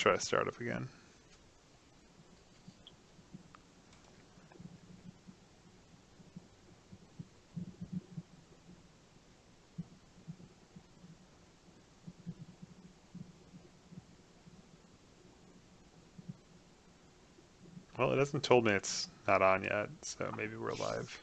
try to start up again. Well, it hasn't told me it's not on yet, so maybe we're live.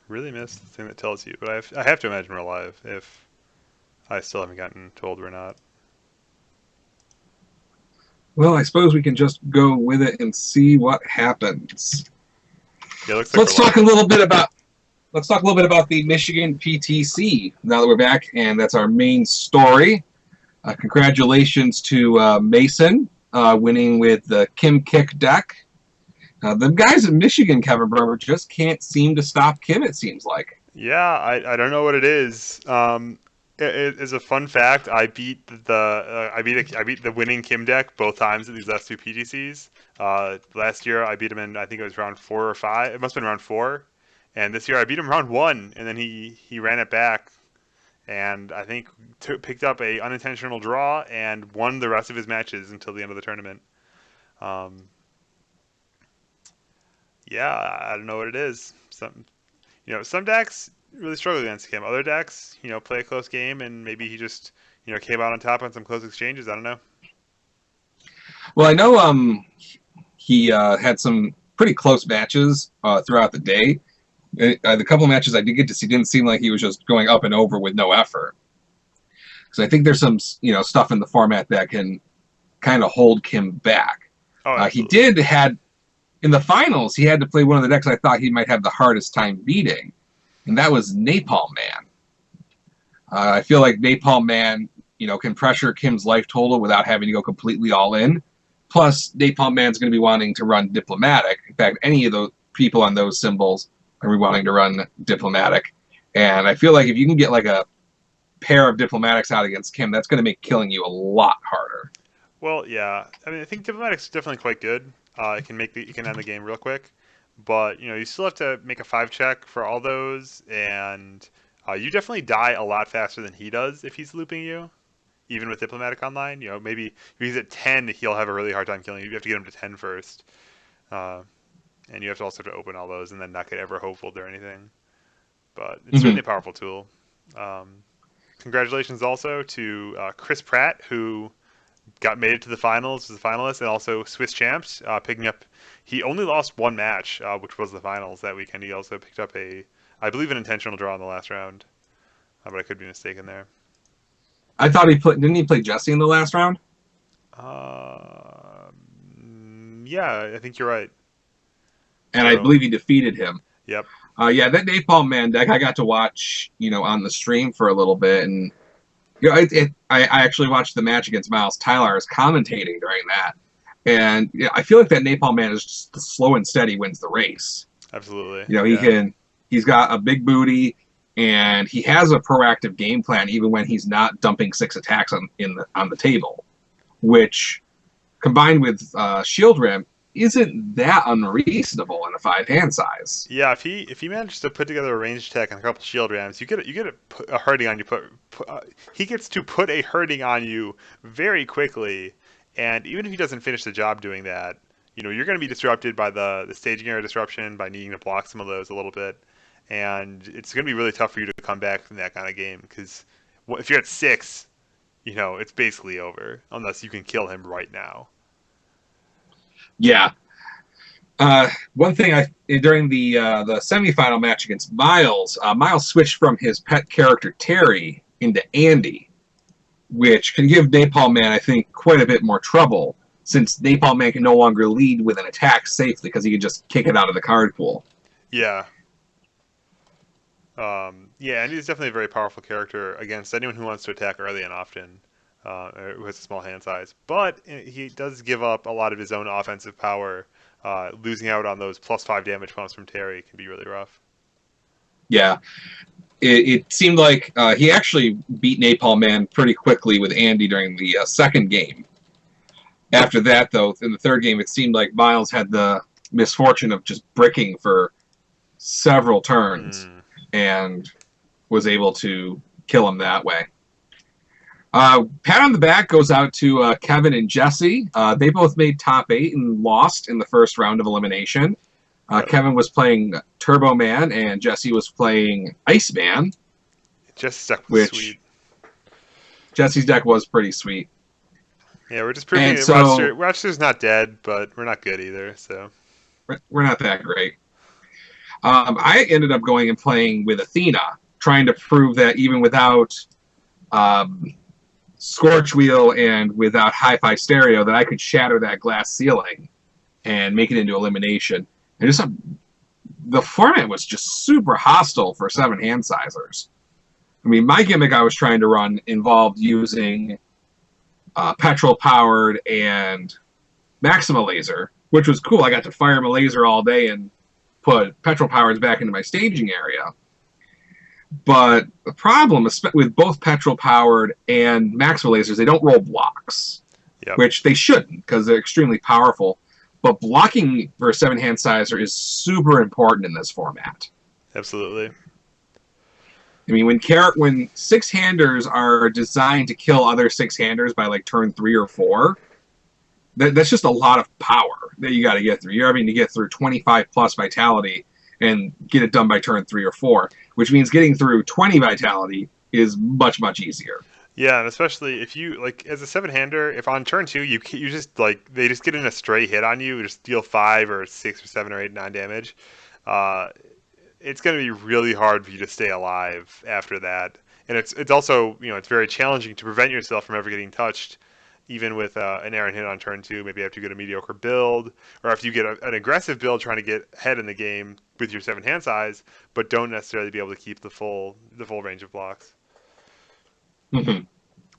Really missed the thing that tells you, but I have to imagine we're live if I still haven't gotten told we're not. Well, I suppose we can just go with it and see what happens. Yeah, it looks So like we're let's talk a live. little bit about the Michigan PTC now that we're back, and that's our main story. Congratulations to Mason winning with the Kim Kick deck. The guys in Michigan, Kevin Berber, just can't seem to stop Kim. It seems like. Yeah, I don't know what it is. It is a fun fact. I beat the winning Kim deck both times in these last two PTCs. Last year I beat him in, I think it was round 4 or 5. It must have been round 4. And this year I beat him round 1, and then he ran it back, and I think picked up a unintentional draw and won the rest of his matches until the end of the tournament. Um, yeah, I don't know what it is. Some decks really struggle against him. Other decks, play a close game, and maybe he just, came out on top on some close exchanges. I don't know. Well, I know he had some pretty close matches throughout the day. The couple of matches I did get to see didn't seem like he was just going up and over with no effort. Because I think there's some stuff in the format that can kind of hold Kim back. Oh, He absolutely. did had in the finals he had to play one of the decks I thought he might have the hardest time beating, and that was Napalm Man. I feel like Napalm Man can pressure Kim's life total without having to go completely all in. Plus, Napalm Man's going to be wanting to run Diplomatic. In fact, any of those people on those symbols are going to be wanting to run Diplomatic. And I feel like if you can get like a pair of Diplomatics out against Kim, that's going to make killing you a lot harder. Well, yeah. I mean, I think Diplomatic's definitely quite good. It can end the game real quick, but you still have to make a 5 check for all those, and you definitely die a lot faster than he does if he's looping you. Even with Diplomatic online, maybe if he's at 10, he'll have a really hard time killing you. You have to get him to 10 first. Uh, and you have to also to open all those and then not get ever hopeful or anything. But it's Mm-hmm. certainly a powerful tool. Um, Congratulations also to Chris Pratt, who got made it to the finals as a finalist, and also Swiss champs, picking up. He only lost one match, which was the finals that weekend. He also picked up I believe, an intentional draw in the last round, but I could be mistaken there. I thought didn't he play Jesse in the last round? Yeah, I think you're right. And I So, believe he defeated him. yep. Yeah, that Napalm Man deck I got to watch, on the stream for a little bit, and I actually watched the match against Miles Tyler as commentating during that, and I feel like that Napalm Man is just the slow and steady wins the race. Absolutely. He Yeah. can, he's got a big booty, and he has a proactive game plan even when he's not dumping 6 attacks on the table, which combined with Shield Rim isn't that unreasonable in a 5 hand size. Yeah, if he manages to put together a range attack and a couple shield rams, you get a hurting on you. He gets to put a hurting on you very quickly, and even if he doesn't finish the job doing that, you're going to be disrupted by the staging area disruption by needing to block some of those a little bit, and it's going to be really tough for you to come back from that kind of game because if you're at 6, it's basically over unless you can kill him right now. Yeah, one thing I during the semifinal match against Miles, Miles switched from his pet character Terry into Andy, which can give Napalm Man, I think, quite a bit more trouble since Napalm Man can no longer lead with an attack safely because he can just kick it out of the card pool. Yeah, yeah, and he's definitely a very powerful character against anyone who wants to attack early and often. who has a small hand size. But he does give up a lot of his own offensive power. Losing out on those +5 damage pumps from Terry can be really rough. Yeah, it seemed like he actually beat Napalm Man pretty quickly with Andy during the second game. After that, though, in the third game, it seemed like Miles had the misfortune of just bricking for several turns Mm. and was able to kill him that way. Pat on the back goes out to Kevin and Jesse. They both made top 8 and lost in the first round of elimination. Yep. Kevin was playing Turbo Man and Jesse was playing Iceman, Just stuck with which sweet. Jesse's deck was pretty sweet. Yeah, we're just proving And that so Rochester's not dead, but we're not good either. So we're not that great. I ended up going and playing with Athena, trying to prove that even without um, Scorch Wheel and without Hi-Fi Stereo, that I could shatter that glass ceiling and make it into elimination. And just the format was just super hostile for 7 hand sizers. I mean, my gimmick I was trying to run involved using petrol powered and Maxima laser, which was cool. I got to fire my laser all day and put petrol powers back into my staging area. But the problem with both petrol powered and Maxima lasers, they don't roll blocks, yep. which they shouldn't because they're extremely powerful. But blocking for a 7 hand sizer is super important in this format. Absolutely. I mean, when 6-handers are designed to kill other 6-handers by like turn 3 or 4, that's just a lot of power that you got to get through. You're having to get through 25 plus vitality and get it done by turn 3 or 4, which means getting through 20 vitality is much, much easier. Yeah, and especially if you like as a 7-hander, if on turn 2 you just like they just get in a stray hit on you, just deal 5 or 6 or 7 or 8 9 damage. Uh, it's going to be really hard for you to stay alive after that, and it's also it's very challenging to prevent yourself from ever getting touched. Even with an Aaron hit on turn 2, maybe after you get a mediocre build, or after you get an aggressive build trying to get ahead in the game with your 7 hand size, but don't necessarily be able to keep the full range of blocks. Mm-hmm.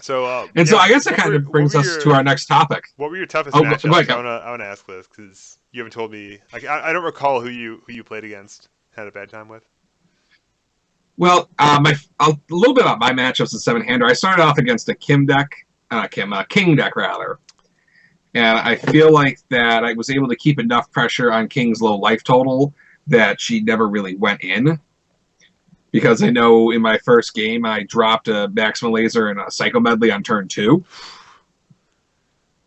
So And yeah, so I guess that kind of brings us to our next topic. what were your toughest Oh, go matchups? ahead. I wanna ask this because you haven't told me. Like I don't recall who you played against, had a bad time with. Well, a little bit about my matchups at 7-hander. I started off against a King deck rather. And I feel like that I was able to keep enough pressure on King's low life total that she never really went in. Because I know in my first game I dropped a Maxima Laser and a Psycho Medley on turn 2,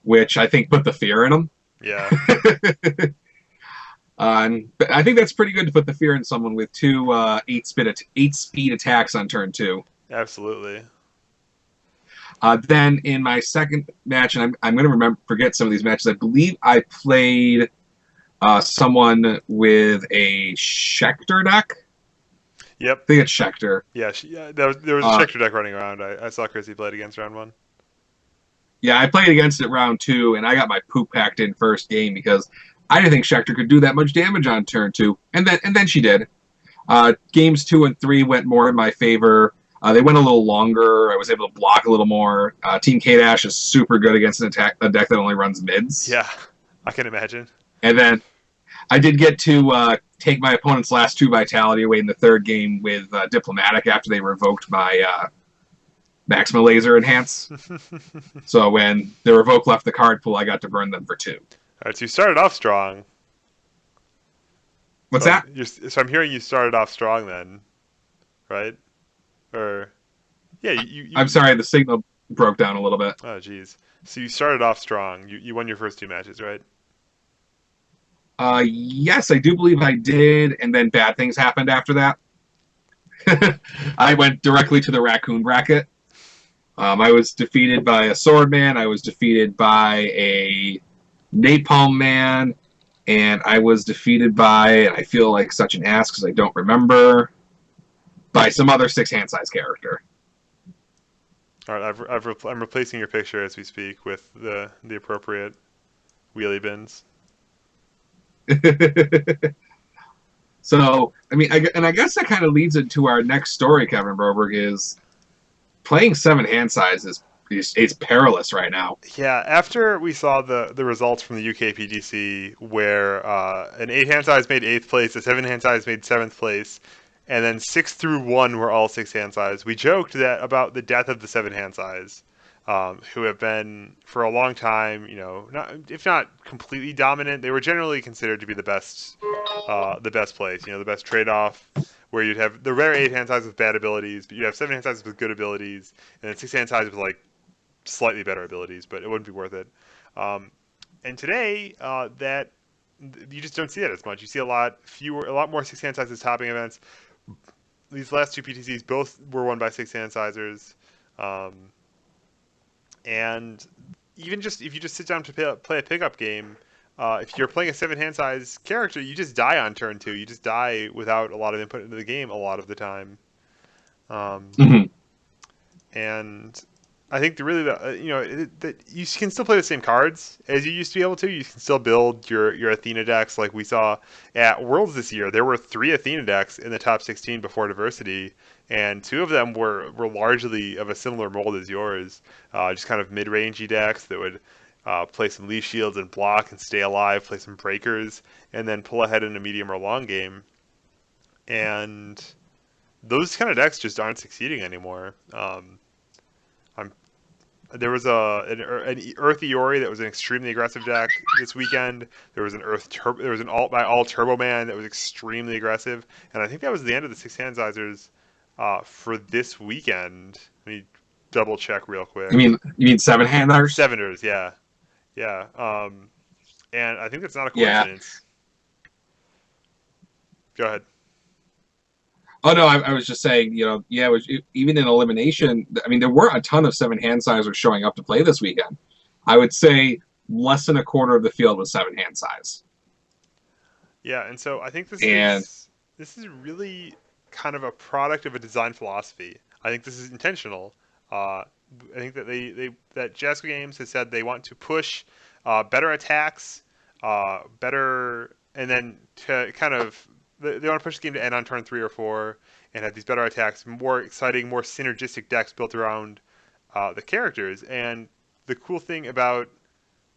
which I think put the fear in them. Yeah, And I think that's pretty good to put the fear in someone with 2 8-speed attacks on turn 2. absolutely. Then in my second match, and I'm going to forget some of these matches. I believe I played someone with a Schecter deck. Yep. I think it's Schecter. Yeah, there was a Schecter deck running around. I saw Chrissy played against round 1. Yeah, I played against it round 2, and I got my poop packed in first game because I didn't think Schecter could do that much damage on turn 2, and then she did. Games 2 and 3 went more in my favor. They went a little longer. I was able to block a little more. Team K-Dash is super good against a deck that only runs mids. Yeah, I can imagine. And then I did get to take my opponent's last 2 vitality away in the third game with Diplomatic after they revoked my Maxima Laser Enhance. So when the revoke left the card pool, I got to burn them for 2. All right, so you started off strong. What's So that? So I'm hearing you started off strong then, right? Or yeah, I'm sorry, the signal broke down a little bit. Oh, geez. So you started off strong. You won your first 2 matches, right? Yes, I do believe I did, and then bad things happened after that. I went directly to the raccoon bracket. I was defeated by a Swordman. I was defeated by a Napalm Man, and I was defeated by, and I feel like such an ass because I don't remember, by some other 6-hand size character. All right, I'm replacing your picture as we speak with the appropriate wheelie bins. So, I mean, I guess that kind of leads into our next story, Kevin Broberg, is playing 7 hand size is It's perilous right now. Yeah, after we saw the results from the UK PTC, where an eight hand size made eighth place, a seven hand size made seventh place, and then six through one were all six hand size, we joked that about the death of the seven hand size, who have been for a long time, not if not completely dominant, they were generally considered to be the best place, the best trade off. Where you'd have the rare eight hand size with bad abilities, but you'd have seven hand sizes with good abilities, and then six hand size with like slightly better abilities, but it wouldn't be worth it. Um, and today, that you just don't see that as much. You see a lot more six hand sizes topping events. These last two PTCs both were won by six hand sizers, um, and even just if you just sit down to play a pickup game, if you're playing a seven hand size character, you just die on turn two. You just die without a lot of input into the game a lot of the time. Um, Mhm. and I think that you can still play the same cards as you used to be able to. You can still build your Athena decks like we saw at Worlds this year. There were three Athena decks in the top 16 before diversity, and two of them were largely of a similar mold as yours, just kind of mid-rangey decks that would play some leaf shields and block and stay alive, play some breakers, and then pull ahead in a medium or long game. And those kind of decks just aren't succeeding anymore. I'm There was an Earth Iori that was an extremely aggressive deck this weekend. There was there was an alt by All Turbo Man that was extremely aggressive, and I think that was the end of the six handsizers for this weekend. Let me double check real You quick. mean you mean seven handers? Seveners, yeah, yeah, and I think that's not a Yeah. coincidence. Go ahead. Oh no, I was just saying, yeah, even in elimination. I mean, there weren't a ton of seven hand sizers showing up to play this weekend. I would say less than a quarter of the field was seven hand size, Yeah, and so I think and this is really kind of a product of a design philosophy. I think this is intentional. Uh, I think that that Jasco Games has said they want to push better attacks, better, and then to kind of they want to push the game to end on turn three or four and have these better attacks, more exciting, more synergistic decks built around the characters. And the cool thing about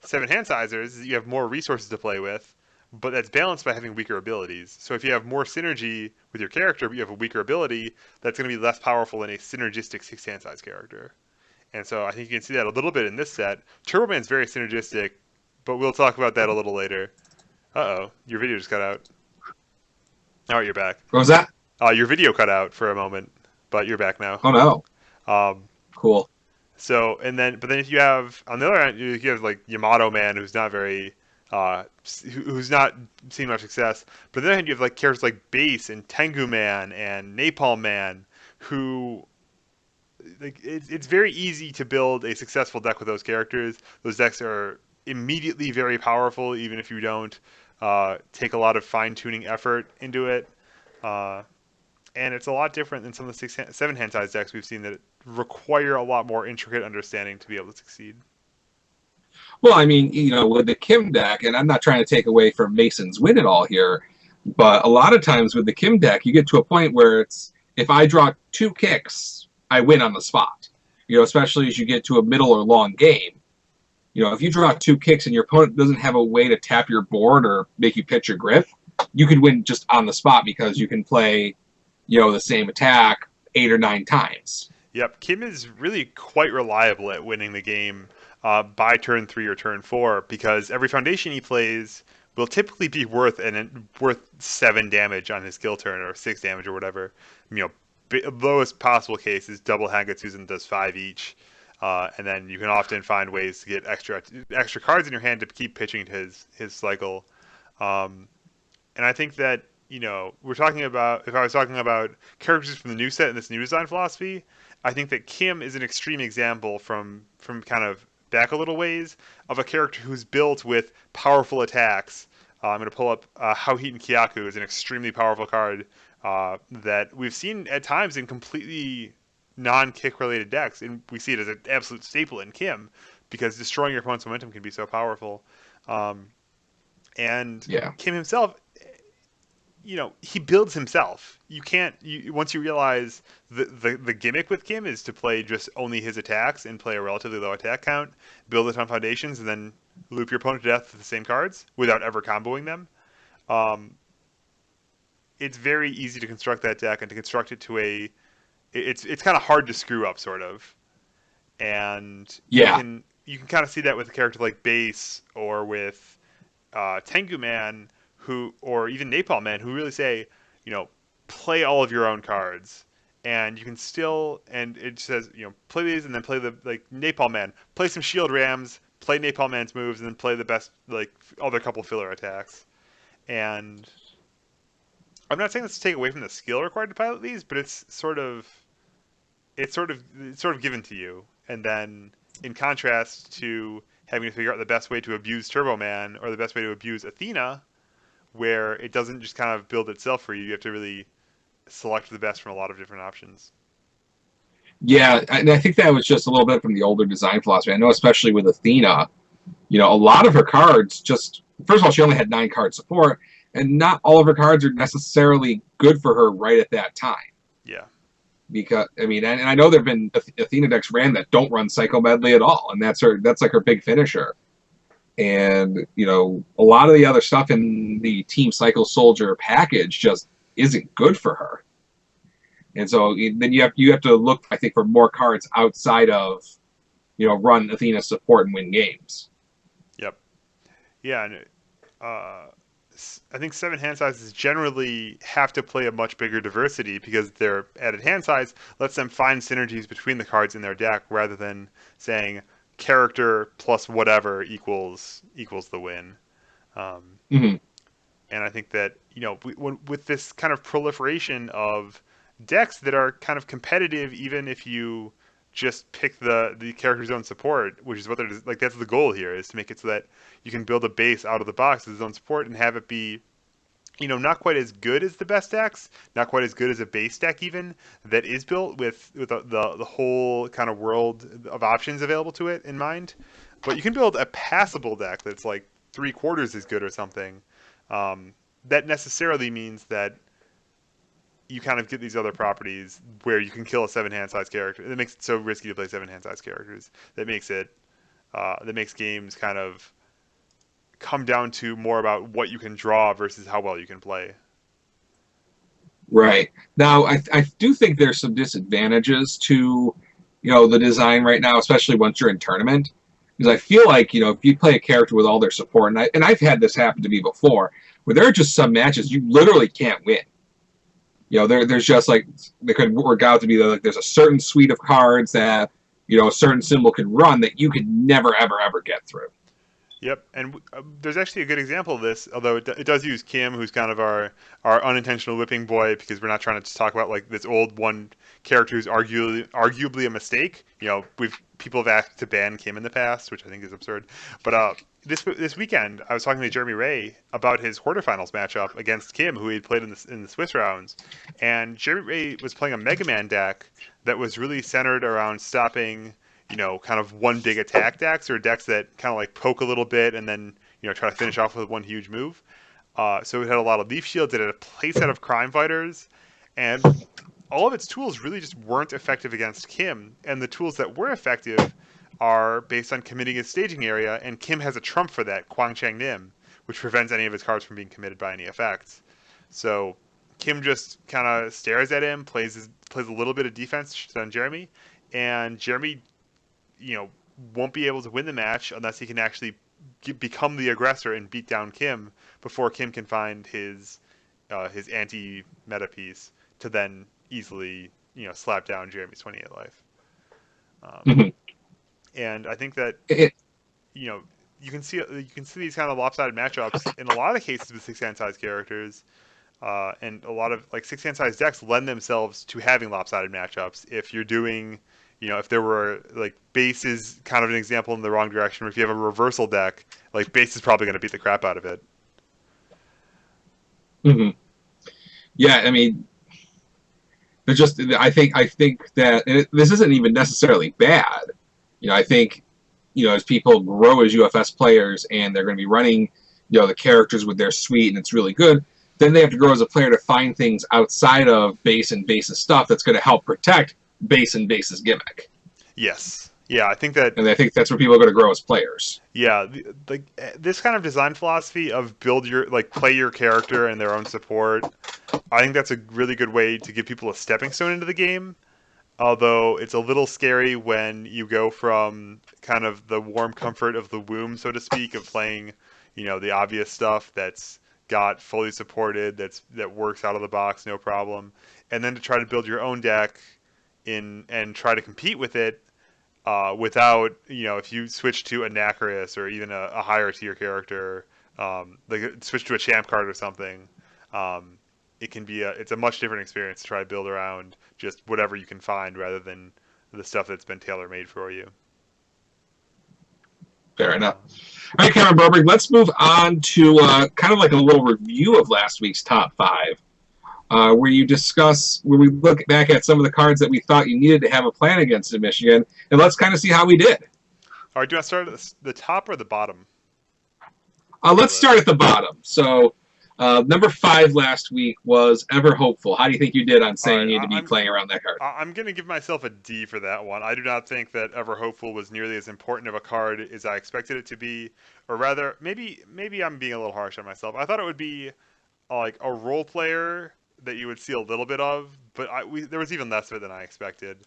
seven hand sizers is that you have more resources to play with, but that's balanced by having weaker abilities. So if you have more synergy with your character, but you have a weaker ability, that's going to be less powerful than a synergistic six hand size character. And so I think you can see that a little bit in this set. Turbo Man's very synergistic, but we'll talk about that a little later. Uh oh, your video just cut out. All right, you're back. what was that? Your video cut out for a moment, but you're back now. Oh no, Um, cool. but then if you have on the other hand, you have like Yamato Man, who's not who's not seen much success. But on the other hand, you have like characters like Base and Tengu Man and Napalm Man, who like it's very easy to build a successful deck with those characters. Those decks are immediately very powerful, even if you don't take a lot of fine tuning effort into it. Uh, and it's a lot different than some of the seven hand size decks we've seen that require a lot more intricate understanding to be able to succeed. Well, I mean, with the Kim deck, and I'm not trying to take away from Mason's win at all here, but a lot of times with the Kim deck, you get to a point where it's if I draw two kicks, I win on the spot. Especially as you get to a middle or long game. If you draw two kicks and your opponent doesn't have a way to tap your board or make you pitch your Griff, you could win just on the spot because you can play, the same attack 8 or 9 times. Yep, Kim is really quite reliable at winning the game by turn three or turn four because every foundation he plays will typically be worth 7 damage on his kill turn or 6 damage or whatever. You know, lowest possible case is double Hagatsuzen does 5 each, and then you can often find ways to get extra cards in your hand to keep pitching to his cycle. Um, and I think that we're talking about if I was talking about characters from the new set and this new design philosophy, I think that Kim is an extreme example from kind of back a little ways of a character who's built with powerful attacks. I'm going to pull up Howheat and Kyaku is an extremely powerful card that we've seen at times in completely non-kick related decks, and we see it as an absolute staple in Kim because destroying your opponent's momentum can be so powerful. Um, and Yeah. Kim himself he builds himself. You can't once you realize the gimmick with Kim is to play just only his attacks and play a relatively low attack count, build a ton of foundations, and then loop your opponent to death with the same cards without ever comboing them. Um, it's very easy to construct that deck and to construct it to a. It's kind of hard to screw up, sort of, and Yeah. you can kind of see that with a character like Base or with Tengu Man, or even Napalm Man, who really say, you know, play all of your own cards, and you can still, and it says, play these and then play the like Napalm Man, play some Shield Rams, play Napalm Man's moves, and then play the best like other couple filler attacks. And I'm not saying this to take away from the skill required to pilot these, but it's sort of given to you, and then in contrast to having to figure out the best way to abuse Turbo Man or the best way to abuse Athena, where it doesn't just kind of build itself for you. You have to really select the best from a lot of different options. Yeah, and I think that was just a little bit from the older design philosophy. I know, especially with Athena, a lot of her cards just, first of all, she only had 9 card support, and not all of her cards are necessarily good for her right at that time. Yeah. Because I mean, and I know there've been Athena decks ran that don't run Psycho Medley at all, and that's like her big finisher. And a lot of the other stuff in the Team Psycho Soldier package just isn't good for her. And so then you have to look, I think, for more cards outside of run Athena support and win games. Yep. Yeah, and I think 7 hand sizes generally have to play a much bigger diversity because their added hand size lets them find synergies between the cards in their deck rather than saying character plus whatever equals the win. Um, Mm-hmm. and I think that with this kind of proliferation of decks that are kind of competitive, even if you just pick the character's own support, which is what they're like. That's the goal here, is to make it so that you can build a base out of the box as its own support and have it be not quite as good as the best decks, not quite as good as a base deck even that is built with the whole kind of world of options available to it in mind. But you can build a passable deck that's like 3/4 as good or something. That necessarily means that you kind of get these other properties where you can kill a 7 hand size character. That makes it so risky to play 7 hand size characters. That makes games kind of come down to more about what you can draw versus how well you can play. Right. Now, I do think there's some disadvantages to, the design right now, especially once you're in tournament. Because I feel like, if you play a character with all their support, and I've had this happen to me before, where there are just some matches you literally can't win. There's just like, they could work out to be like there's a certain suite of cards that, a certain symbol can run that you could never, ever, ever get through. Yep, and there's actually a good example of this, although it does use Kim, who's kind of our unintentional whipping boy, because we're not trying to just talk about like this old one character who's arguably a mistake. People have asked to ban Kim in the past, which I think is absurd. But this weekend, I was talking to Jeremy Ray about his quarterfinals matchup against Kim, who he had played in the Swiss rounds, and Jeremy Ray was playing a Mega Man deck that was really centered around stopping kind of one big attack decks, or decks that kind of like poke a little bit and then, try to finish off with one huge move. So it had a lot of leaf shields. It had a playset of crime fighters, and all of its tools really just weren't effective against Kim. And the tools that were effective are based on committing his staging area, and Kim has a trump for that, Kwang Chang Nim, which prevents any of his cards from being committed by any effects. So Kim just kind of stares at him, plays a little bit of defense on Jeremy, and Jeremy won't be able to win the match unless he can actually become the aggressor and beat down Kim before Kim can find his anti meta piece to then easily slap down Jeremy's 28 life. Mm-hmm. And I think that It, you know you can see these kind of lopsided matchups in a lot of cases with 6 hand size characters. And a lot of like 6 hand size decks lend themselves to having lopsided matchups. If you're doing if there were like base is kind of an example in the wrong direction, or if you have a reversal deck, like base is probably going to beat the crap out of it. mm-hmm. Yeah, I mean, there's just I think that this isn't even necessarily bad. I think as people grow as UFS players and they're going to be running the characters with their suite and it's really good. then they have to grow as a player to find things outside of base and base's stuff that's going to help protect base and base's gimmick. Yes. Yeah, I think that. And I think that's where people are going to grow as players. Yeah, this kind of design philosophy of build your like play your character and their own support. I think that's a really good way to give people a stepping stone into the game. Although it's a little scary when you go from kind of the warm comfort of the womb, so to speak, of playing, the obvious stuff that's got fully supported, that works out of the box, no problem, and then to try to build your own deck in and try to compete with it without, if you switch to a Nacris or even a higher tier character, like switch to a champ card or something, um, it's a much different experience to try to build around just whatever you can find rather than the stuff that's been tailor made for you. Fair enough. Uh, All right, Cameron Burberg, let's move on to kind of like a little review of last week's top five, where we look back at some of the cards that we thought you needed to have a plan against in Michigan, and let's kind of see how we did. all right, do you want to start at the top or the bottom of the Let's start at list? the bottom. So, number 5 last week was Ever Hopeful. How do you think you did on All saying right, you need to be playing around that card? I'm going to give myself a D for that one. I do not think that Ever Hopeful was nearly as important of a card as I expected it to be, or rather, maybe I'm being a little harsh on myself. I thought it would be like a role player that you would see a little bit of, but there was even less of it than I expected.